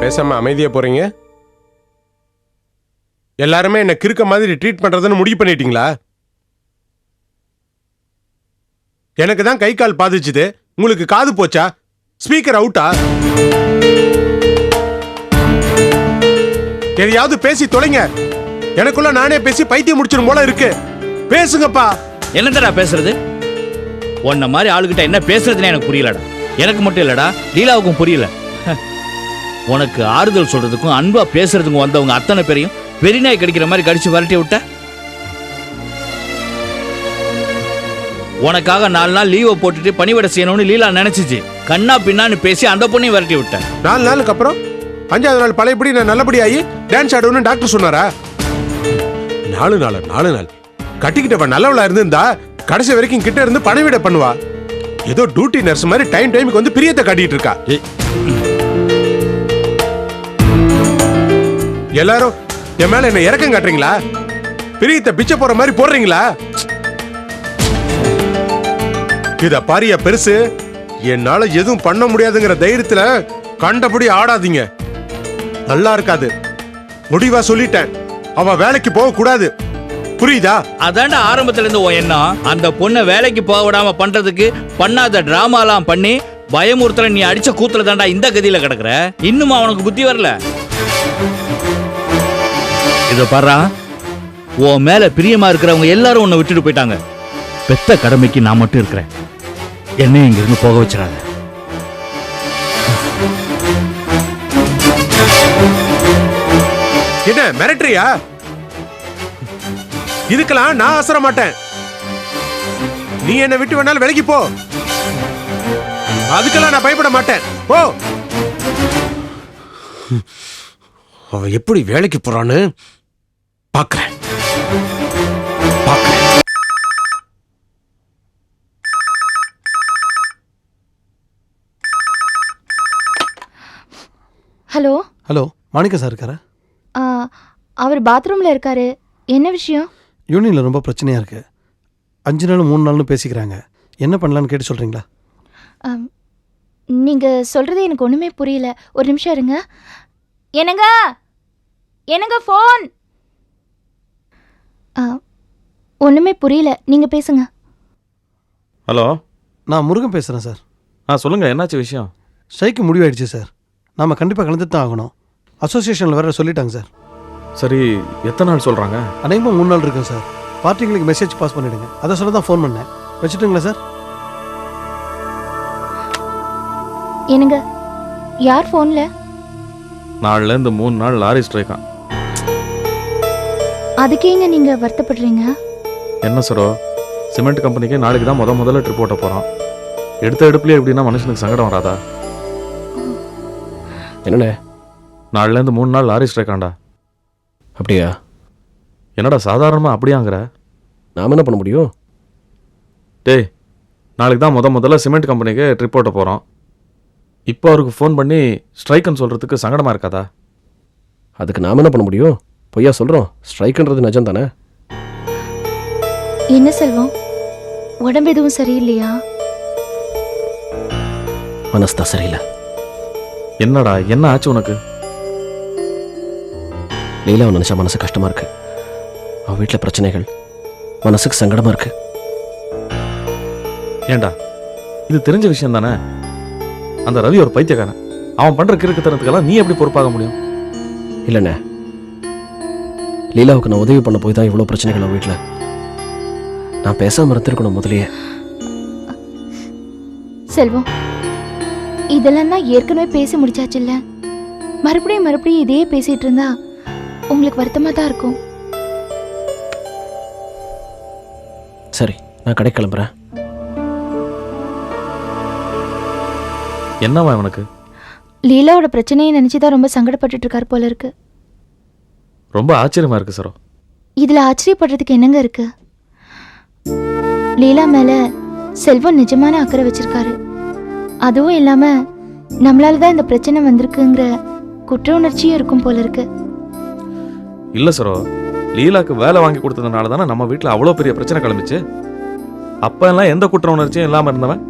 பேசாம அமைதியா போறீங்க? எல்லாருமே என்ன கிறுக்க மாதிரி ட்ரீட் பண்றதுன்னு முடிவு பண்ணிட்டீங்களா? எனக்கு தான் கை கால் பாதிச்சுது, உங்களுக்கு காது போச்சா? ஸ்பீக்கர் அவுட்டா? எதையாவது பேசி தொலைங்க. எனக்குள்ள நானே பேசி பைத்தியம் முடிச்சிடும் போல இருக்கு. பேசுங்கப்பா. என்னடா பேசுறது? உன்ன மாதிரி ஆளுகிட்ட என்ன பேசுறதுன்னு எனக்கு புரியலடா. எனக்கு மட்டும் இல்லடா, லீலாவுக்கும் புரியல. உனக்கு ஆறுதல் சொல்றதுக்கும் அன்பா பேசுறதுக்கும் வந்தவங்க அத்தனை பேரையும் வெறிநாய் கடிக்கிற மாதிரி கடிச்சு விரட்டி விட்ட. உனக்காக 4 நாள் லீவை போட்டுட்டு பணிவிட செய்யணும்னு லீலா நினைச்சிச்சு. கண்ணா பின்னான்னு பேசி அந்த பொண்ணையும் விரட்டி விட்ட. 4 நாளுக்கு அப்புறம் 5வது நாள் பழையபடி நான் நல்லபடி ஆகி டான்ஸ் ஆடுவேன்னு டாக்டர் சொன்னாரா? 4 நாள் கட்டிக்கிட்டவன் நல்லவளா இருந்திருந்தா கடைசி வரைக்கும் கிட்ட இருந்து பணிவிட பண்ணுவா. ஏதோ டியூட்டி நர்ஸ் மாதிரி டைமுக்கு வந்து பிரியத்தை காட்டிட்டு இருக்கா. எல்லாரும் என் மேல என்ன இறக்கம் காட்டுறீங்களா? பிரியத்தை பிச்சை போற மாதிரி போடுறீங்களா? இத பாரியா பெருசு, என்னால எதுவும் பண்ண முடியாதுங்கிற தைரியத்துல கண்டபடி ஆடாதீங்க. நல்லா இருக்காது. முடிவா சொல்லிட்டேன், அவ வேலைக்கு போக கூடாது. புரியுதா? அதான்டா ஆரம்பத்துல இருந்து உன் எண்ணம். அந்த பொண்ணை வேலைக்கு போக விடாம பண்றதுக்கு பண்ணாத டிராமாலாம் பண்ணி பயமுறுத்தல நீ அடிச்ச கூத்துல தாண்டா இந்த கதியில கிடக்குற. இன்னும் அவனுக்கு புத்தி வரல. இத பாரா, உன் மேல பிரியமா இருக்கிறவங்க எல்லாரும் உன்னை விட்டுட்டு போயிட்டாங்க. பெத்த கடமைக்கு நான் மட்டும் இருக்கிறேன். என்னையும் இங்க இருந்து போக வச்சிடாத. என்ன மிரட்டறியா? இதுக்கெல்லாம் நான் அசர மாட்டேன். நீ என்ன விட்டு வேணாலும் வேலைக்கு போ, அதுக்கெல்லாம் நான் பயப்பட மாட்டேன். போ. அவ எப்படி வேலைக்கு போறான்னு பாக்குறேன். ஹலோ ஹலோ, மாணிக்க சார் இருக்காரா? அவர் பாத்ரூமில் இருக்காரு. என்ன விஷயம்? யூனியனில் ரொம்ப பிரச்சனையாக இருக்குது. 5 நாள் 3 நாள்னு பேசிக்கிறாங்க. என்ன பண்ணலான்னு கேட்டு சொல்கிறீங்களா? நீங்கள் சொல்கிறது எனக்கு ஒன்றுமே புரியல. ஒரு நிமிஷம் இருங்க. என்னங்க ஃபோன். ஒன்றுமே புரியல, நீங்கள் பேசுங்க. ஹலோ, நான் முருகன் பேசுகிறேன் சார். சொல்லுங்கள், என்னாச்சு விஷயம்? ஸ்ட்ரைக்கு முடிவாயிடுச்சு சார். நாம் கண்டிப்பாக கலந்து தான் ஆகணும். அசோசியேஷனில் வேறு சொல்லிட்டாங்க சார். சரி, எத்தனை நாள் சொல்கிறாங்க? அநேகமாக 3 நாள் இருக்கும் சார். பார்ட்டிங்களுக்கு மெசேஜ் பாஸ் பண்ணிவிடுங்க. அதை சொல்ல தான் ஃபோன் பண்ணேன். வச்சுட்டுங்களா சார்? என்னங்க, யார் ஃபோனில்? நாலுலேருந்து 3 நாள் லாரி ஸ்ட்ரைக்கா. அதுக்கேங்க நீங்கள் வருத்தப்படுறீங்க? என்ன சரோ, சிமெண்ட் கம்பெனிக்கு நாளைக்கு தான் முதல்ல ட்ரிப் போட்ட போகிறோம். எடுத்த எடுப்புலேயே எப்படின்னா மனுஷனுக்கு சங்கடம் வராதா? என்னண்ணே, 4லேருந்து 3 நாள் லாரி ஸ்ட்ரைக்காண்டா. அப்படியா? என்னடா சாதாரணமாக அப்படியாங்கிற? நாம் என்ன பண்ண முடியும்? டேய், நாளைக்கு தான் முதல்ல சிமெண்ட் கம்பெனிக்கு ட்ரிப் போட்ட போகிறோம். இப்போ அவருக்கு ஃபோன் பண்ணி ஸ்ட்ரைக்குன்னு சொல்கிறதுக்கு சங்கடமாக இருக்காதா? அதுக்கு நாம் என்ன பண்ண முடியும்? பொய்யா சொல்கிறோம். ஸ்ட்ரைக்குன்றது நிஜம் தானே. என்ன செல்வம், உடம்பு எதுவும் சரியில்லையா? மனசு தான் சரியில்லை. என்னடா, என்ன ஆச்சு உனக்கு? லீலாவை நினச்சா மனசு கஷ்டமாக இருக்கு. அவள் வீட்டில் பிரச்சனைகள், மனசுக்கு சங்கடமாக இருக்கு. ஏண்டா, இது தெரிஞ்ச விஷயம் தானே. அந்த ரவி ஒரு பைத்தியக்காரன். அவன் பண்ணுற கிறுக்குத்தனத்துக்கெல்லாம் நீ எப்படி பொறுப்பாக முடியும்? இல்லைண்ணே, லீலாவுக்கு நான் உதவி பண்ண போய் தான் இவ்வளோ பிரச்சனைகள் அவள் வீட்டில். நான் பேசாமல் இருந்திருக்கணும் முதலையே. செல்வம், இதெல்லாம் தான் ஏற்கனவே பேசி முடிச்சாச்சுல்ல. மறுபடியும் இதே பேசிட்டு இருந்தா உங்களுக்கு வருத்தமா தான் இருக்கும். சரி, நான் கடை கிளம்புறேன். என்னவா அவனுக்கு? லீலாவோட பிரச்சனையை நினைச்சுதான் ரொம்ப சங்கடப்பட்டுட்டு இருக்காரு போல இருக்கு. ரொம்ப ஆச்சரியமா இருக்கு சரோ. இதுல ஆச்சரியப்படுறதுக்கு என்னங்க இருக்கு? லீலா மேல செல்வம் நிஜமான அக்கறை வச்சிருக்காரு. அதுவும் இல்லாம நம்மளாலதான் இந்த பிரச்சனை வந்திருக்குங்கிற குற்ற உணர்ச்சியும் இருக்கும் போல இருக்கு. இல்ல சரோ, லீலாக்கு வேலை வாங்கி கொடுத்ததுனால தானே நம்ம வீட்டில் அவ்வளோ பெரிய பிரச்சனை கிளம்பிச்சு. அப்ப எல்லாம் எந்த குற்ற உணர்ச்சியும் இல்லாம இருந்தவன்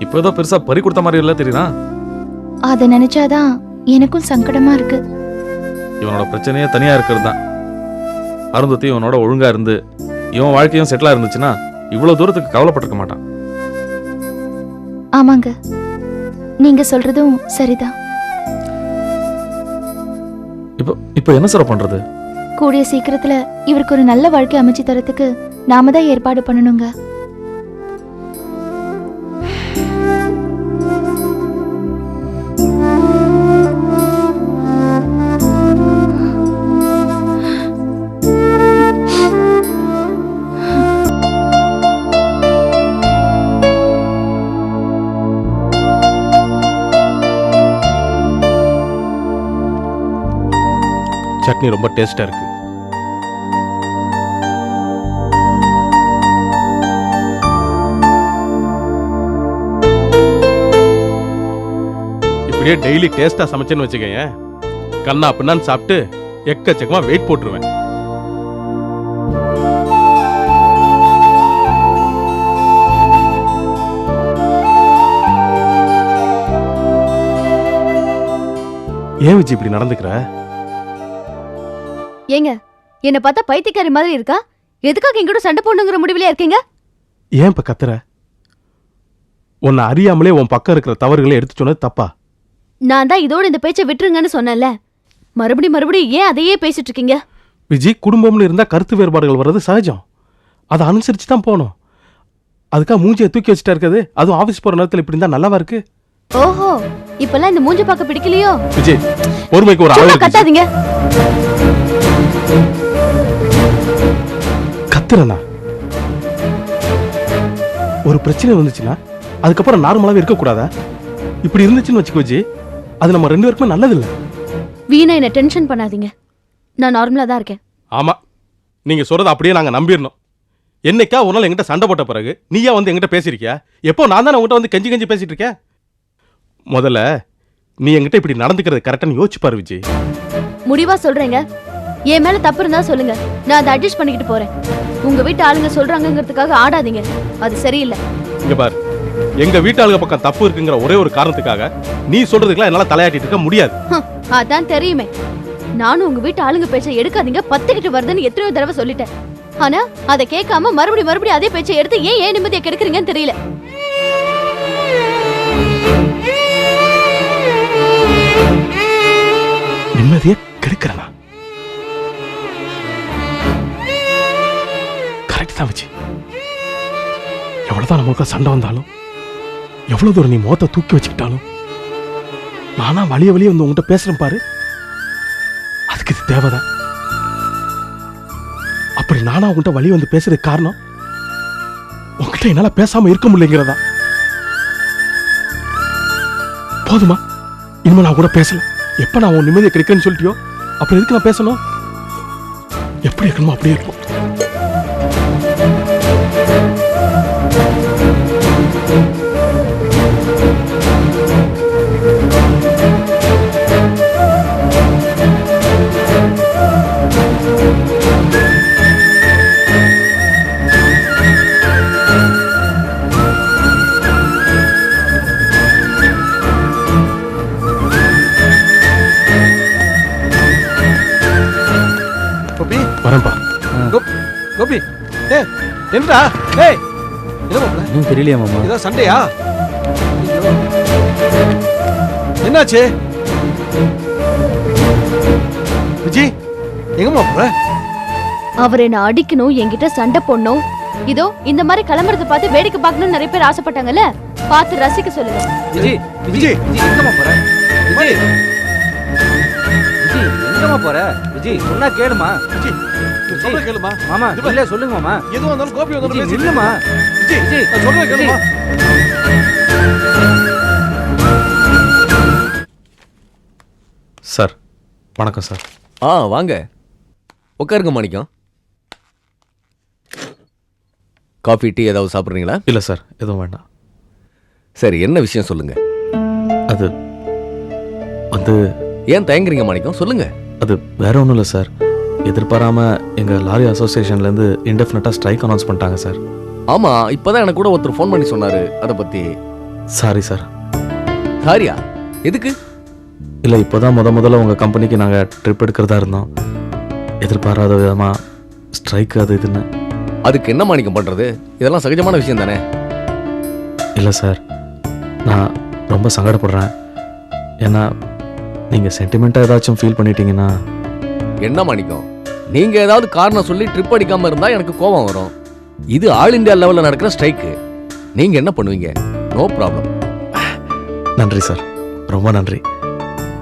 இப்போ ஏதோ பெருசா பறி கொடுத்த மாதிரி இல்லை தெரியுதா? அதை நினைச்சாதான் எனக்கும் சங்கடமா இருக்கு. இவனோட பிரச்சனையே தனியாக இருக்கிறது தான். அருந்ததி இவனோட ஒழுங்காக இருந்து இவன் வாழ்க்கையும் செட்டிலாக இருந்துச்சுன்னா இவ்வளோ தூரத்துக்கு கவலைப்பட்டிருக்க மாட்டான். ஆமாங்க, நீங்க சொல்றதும் சரிதான். இப்போ என்ன சார் பண்ணுறது? கூடிய சீக்கிரத்துல இவருக்கு ஒரு நல்ல வாழ்க்கை அமைச்சு தரத்துக்கு நாம தான் ஏற்பாடு பண்ணணுங்க. சட்னி ரொம்ப டேஸ்டா இருக்கு. இப்படியே டெய்லி டேஸ்டா சமைச்சேன்னு வச்சுக்கோங்க, கண்ணா பின்னான்னு சாப்பிட்டு எக்கச்சக்கமா வெயிட் போட்டுருவேன். ஏன் விஜய் இப்படி நடந்துக்கிற? ஏங்க, என்ன பார்த்தா பைத்தியக்காரி மாதிரி இருக்கா? எதுக்காக எங்கூட சண்டை போடணுங்கிற முடிவிலே இருக்கீங்க? ஏன் இப்ப கத்துற? உன்னை அறியாமலே உன் பக்கம் இருக்கிற தவறுகளை எடுத்து சொன்னது தப்பா? நான் தான் இதோட இந்த பேச்சை விட்டுருங்கன்னு சொன்னேன்ல. மறுபடியும் ஏன் அதையே பேசிட்டு இருக்கீங்க? விஜய், குடும்பம்னு இருந்தா கருத்து வேறுபாடுகள் வர்றது சகஜம். அதை அனுசரிச்சு தான் போகணும். அதுக்காக மூஞ்சியை தூக்கி வச்சுட்டா இருக்காது. அதுவும் ஆபீஸ் போற நேரத்தில் இப்படி இருந்தா நல்லாவா இருக்கு? ஓஹோ, இப்பெல்லாம் இந்த மூஞ்சி பார்க்க பிடிக்கலையோ? விஜய், பொறுமைக்கு ஒரு அளவு கத்தாதீங்க. கத்துறனா? ஒரு பிரச்சனை வந்துச்சுன்னா அதுக்கப்புறம் நார்மலாவே இருக்க கூடாதா? இப்படி இருந்துச்சுன்னு வச்சுக்கோ விஜய், அது நம்ம ரெண்டு பேருக்குமே நல்லது இல்ல. வீணா என்ன டென்ஷன் பண்ணாதீங்க. நான் நார்மலா தான் இருக்கேன். ஆமா, நீங்க சொல்றத அப்படியே நாங்க நம்பிடணும். என்னைக்கா ஒரு நாள் எங்கிட்ட சண்டை போட்ட பிறகு நீயா வந்து எங்கிட்ட பேசிருக்கியா? எப்போ நான் தானே உங்ககிட்ட வந்து கெஞ்சி கெஞ்சி பேசிட்டு இருக்கேன்? முதல்ல நீ என்கிட்ட இப்படி நடந்துக்கிறது கரெக்டான்னு யோசிச்சு பாரு விஜய். முடிவா சொல்றேங்க. என் மேல தப்பு இருந்தா சொல்லுங்க, நான் அதை அட்ஜஸ்ட் பண்ணிக்கிட்டு போறேன். உங்க வீட்டு ஆளுங்க சொல்றாங்கிறதுக்காக ஆடாதீங்க, அது சரியில்லை. இங்க பாரு, எங்க வீட்டாளுங்க பக்கம் தப்பு இருக்குங்கிற ஒரே ஒரு காரணத்துக்காக நீ சொல்றதுக்கெல்லாம் என்னால தலையாட்டிட்டு இருக்க முடியாது. அதான் தெரியுமே. நானும் உங்க வீட்டு ஆளுங்க பேச்சை எடுக்காதீங்க, பத்துக்கிட்டு வருதுன்னு எத்தனையோ தடவை சொல்லிட்டேன். ஆனா அதை கேட்காம மறுபடியும் அதே பேச்சை எடுத்து ஏன் நிம்மதியை கெடுக்குறீங்கன்னு தெரியல. நிம்மதியை கெடுக்கிறனா? கரெக்ட் தான் விஜய். எவ்வளவுதான் நம்மளுக்கு சண்டை வந்தாலும், எவ்வளவு தூரம் நீ முகத்தை தூக்கி வச்சுக்கிட்டாலும், நானா வழிய வந்து உங்ககிட்ட பேசுறேன் பாரு, அதுக்கு இது தேவைதான். அப்படி நானா உங்ககிட்ட வழி வந்து பேசுறதுக்கு காரணம் உங்ககிட்ட என்னால பேசாம இருக்க முடியலங்கிறதா. போதுமா? இனிமே நான் கூட பேசல. எப்ப நான் உன் நிம்மதியை கிடைக்கிறேன்னு சொல்லிட்டியோ அப்புறம் எதுக்கு நான் பேசணும்? எப்படி இருக்கணுமோ அப்படியே இருப்போம். வரேன்பா. கோபி, என்னடா? ஏய், என்ன மாப்ள? இன்னும் தெரியலையா மாமா? ஏதோ சண்டையா? என்னாச்சு விஜய்? எங்க மாப்ள? அவர் என்ன அடிக்கணும், என்கிட்ட சண்டை போடணும், இதோ இந்த மாதிரி கிளம்புறத பார்த்து வேடிக்கை பார்க்கணும்னு நிறைய பேர் ஆசைப்பட்டாங்கல்ல, பார்த்து ரசிக்க சொல்லுங்க. விஜய், விஜய், எங்கம்மா போற? விஜய், எங்கம்மா போற? விஜய், சொன்னா கேளுமா? விஜய், சொல்ற கேளுமா? மாமா, இல்ல சொல்லுங்க மாமா. எதுவும் வந்தாலும் கோபி வந்தாலும் பேசு. இல்லம்மா. விஜய், விஜய், சொல்ற கேளுமா? சார் வணக்கம் சார். வாங்க உட்காருங்க மாணிக்கம். காஃபி டீ ஏதாவது சாப்பிட்றீங்களா? இல்லை சார், எதுவும் வேண்டாம். சரி, என்ன விஷயம் சொல்லுங்க. அது வந்து ஏன் தயங்குறீங்க மாணிக்கம், சொல்லுங்க. அது வேற ஒன்றும் இல்லை சார். எதிர்பாராமல் எங்கள் லாரி அசோசியேஷன்லேருந்து இன்டெஃபினட்டாக ஸ்ட்ரைக் அனௌன்ஸ் பண்ணிட்டாங்க சார். ஆமாம், இப்போதான் எனக்கு கூட ஒருத்தர் ஃபோன் பண்ணி சொன்னார் அதை பற்றி. Sorry sir. சாரியா? எதுக்கு? இல்லை இப்போ தான் முதல்ல உங்கள் கம்பெனிக்கு நாங்கள் ட்ரிப் எடுக்கிறதா இருந்தோம். எதிர்பாராத விதமாக ஸ்ட்ரைக் அது இதுன்னு. அதுக்கு என்ன மாணிக்கம் பண்றது? இதெல்லாம் சகஜமான விஷயம் தானே. இல்லை சார், நான் ரொம்ப சங்கடப்படுறேன். ஏன்னா நீங்கள் சென்டிமெண்ட்டாக ஏதாச்சும் ஃபீல் பண்ணிட்டீங்கன்னா. என்ன மாணிக்கம், நீங்க ஏதாவது காரணம் சொல்லி ட்ரிப் அடிக்காம இருந்தா எனக்கு கோபம் வரும். இது ஆல் இந்தியா லெவல்ல நடக்கிற ஸ்ட்ரைக்கு. நீங்க என்ன பண்ணுவீங்க? No problem. நன்றி சார், ரொம்ப நன்றி.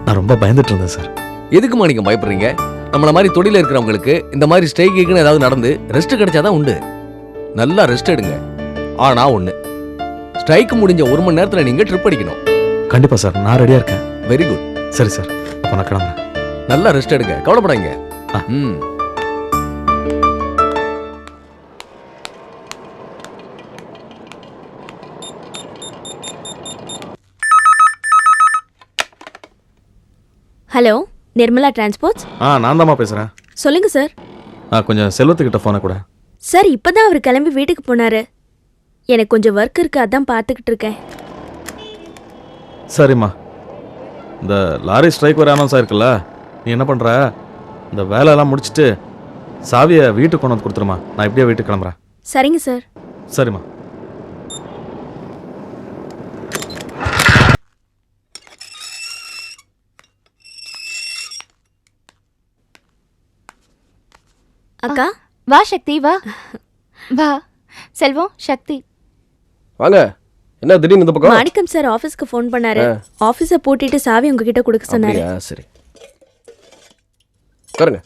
நான் ரொம்ப பயந்துட்டு இருந்தேன் சார். எதுக்கு மாணிக்கம் பயப்படுறீங்க? நம்மள மாதிரி தொழில இருக்கிறவங்களுக்கு இந்த மாதிரி ஸ்ட்ரைக்குன்னு ஏதாவது நடந்து ரெஸ்ட் கிடைச்சாதான் உண்டு. நல்லா ரெஸ்ட் எடுங்க. ஆனா ஒண்ணு, ஸ்ட்ரைக் முடிஞ்ச 1 மணி நேரத்துல நீங்க ட்ரிப் அடிக்கணும். கண்டிப்பாக சார், நான் ரெடியாக இருக்கேன். Very good. சரி சார், அப்போ நான் கிளம்புறேன். நல்லா ரெஸ்ட் எடுங்க, கவலைப்படாதீங்க. ம். Hello, Nirmala transports. நான் தாம்மா பேசுகிறேன். சொல்லுங்க சார். கொஞ்சம் செல்வத்துக்கிட்ட ஃபோனை கூட. சார் இப்பதான் அவர் கிளம்பி வீட்டுக்கு போனாரு. எனக்கு கொஞ்சம் ஒர்க் இருக்கு, அதான் பார்த்துக்கிட்டு இருக்கேன். சரிம்மா, இந்த லாரி ஸ்ட்ரைக் வர அனௌன்ஸ் ஆயிருக்குல்ல, நீ என்ன பண்ணுற, இந்த வேலையெல்லாம் முடிச்சுட்டு சாவியை வீட்டுக்கு கொண்டு வந்து கொடுத்துருமா. நான் இப்படியே வீட்டுக்கு கிளம்புறேன். சரிங்க சார். சரிம்மா. அக்கா வா சக்தி, வா வா. செல்வம், சக்தி. வாங்க. என்ன திடீர்னு இந்த பக்கம்? மாணிக்கம் சார் ஆபீஸ்க்கு ஃபோன் பண்ணாரு. ஆபீஸை பூட்டிட்டு சாவி உங்ககிட்ட கொடுக்க சொன்னாரு. அப்படியா? சரி, உட்காருங்க.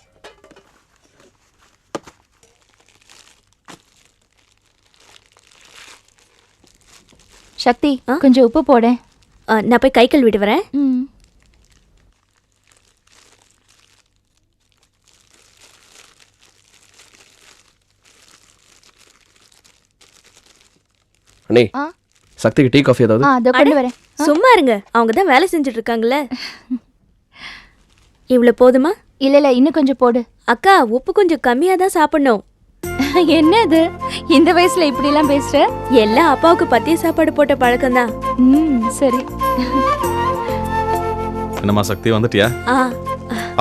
சக்தி, கொஞ்சம் உப்பு போட. நான் போய் கை கழுவிட்டு வரேன். அண்ணே, சக்திக்கு டீ காஃபி ஏதாவது? அதோ கொண்டு வரேன். சும்மா இருங்க, அவங்க தான் வேலை செஞ்சுட்டு இருக்காங்கல்ல. இவ்வளவு போதுமா? இல்ல இன்னும் கொஞ்சம் போடு. அக்கா, உப்பு கொஞ்சம் கம்மியா தான் சாப்பிடணும். என்ன இது, இந்த வயசுல இப்படி எல்லாம் பேசுற? எல்லாம் அப்பாவுக்கு பத்திய சாப்பாடு போட்ட பழக்கம் தான். சரி. என்னம்மா சக்தி, வந்துட்டியா?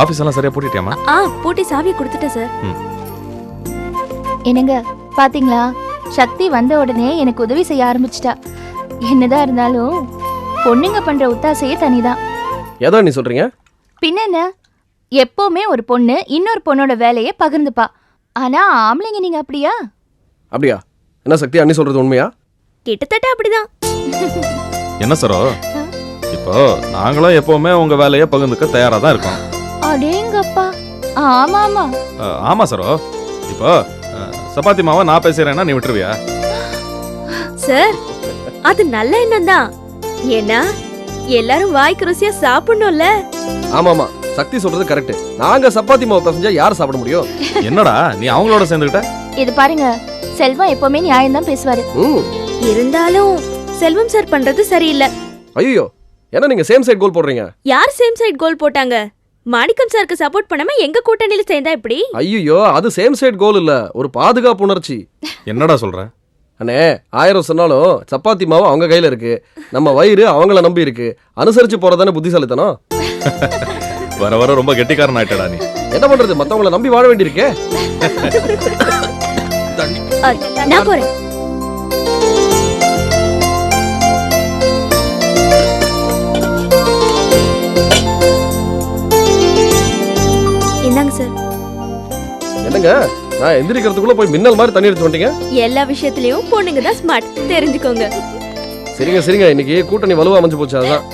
ஆஃபீஸ் எல்லாம் சரியா பூட்டிட்டியாமா? பூட்டி சாவியை கொடுத்துட்டேன் சார். என்னங்க பாத்தீங்களா, சக்தி வந்த உடனே எனக்கு உதவி செய்ய ஆரம்பிச்சிட்டா. என்னதான் இருந்தாலும் பொண்ணுங்க பண்ற உத்தாசையே தனிதான். ஏதோ நீ சொல்றீங்க? பின்ன எப்பவுமே ஒரு பொண்ணு இன்னொரு பொண்ணோட வேலையை பகிர்ந்துப்பா. ஆனா ஆம்பளைங்க நீங்க அப்படியா? அப்படியா? என்ன சக்தி, அண்ணி சொல்றது உண்மையா? கிட்டத்தட்ட அப்படிதான். என்ன சரோ, இப்போ நாங்களும் எப்பவுமே உங்க வேலையை பகிர்ந்துக்க தயாரா தான் இருக்கோம். அடேங்கப்பா. ஆமா ஆமா. ஆமா சரோ, இப்போ சப்பாத்தி மாவை நான் பேசுறேன்னா நீ விட்டுருவியா? சார், அது நல்ல எண்ணம் தான். ஏன்னா எல்லாரும் வாய்க்கு ருசியா சாப்பிடணும்ல. ஆமாமா, சக்தி சொல்றது கரெக்ட். நாங்க சப்பாத்தி மாவு பசஞ்சா யார் சாப்பிட முடியும்? என்னடா நீ அவங்களோட சேர்ந்துக்கிட்ட? இது பாருங்க, செல்வம் எப்பவுமே நியாயம் தான் பேசுவாரு. இருந்தாலும் செல்வம் சார் பண்றது சரியில்லை. ஐயோ, என்ன நீங்க சேம் சைடு கோல் போடுறீங்க? யார் சேம் சைடு கோல் போட்டாங்க? மாணிக்கம் சாருக்கு சப்போர்ட் பண்ணாம எங்க கூட்டணியில சேர்ந்தா இப்படி? ஐயோ, அது சேம் சைடு கோல் இல்ல, ஒரு பாதுகாப்பு உணர்ச்சி. என்னடா சொல்ற? அண்ணே, 1000 சொன்னாலும் சப்பாத்தி மாவு அவங்க கையில இருக்கு. நம்ம வயிறு அவங்கள நம்பி இருக்கு. அனுசரிச்சு போறதானே புத்திசாலித்தனம். வர வர ரொம்ப கெட்டிக்காரன் ஆயிட்டடா நீ. என்ன பண்றது, மத்தவங்கள நம்பி வாழ வேண்டியிருக்கே. நான் போறேன். இந்தாங்க சார். என்னங்க, நான் எந்திரிக்கிறதுக்குள்ள போய் மின்னல் மாதிரி தண்ணி எடுத்து வந்துட்டீங்க. எல்லா விஷயத்திலயும் பொண்ணுங்க தான் ஸ்மார்ட், தெரிஞ்சுக்கோங்க. சரிங்க சரிங்க, இன்னைக்கு கூட்டணி வலுவா அமைஞ்சு போச்சு. அதுதான்.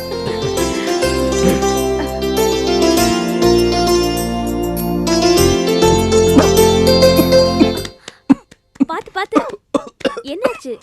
பாத்து பாத்து. என்னாச்சு?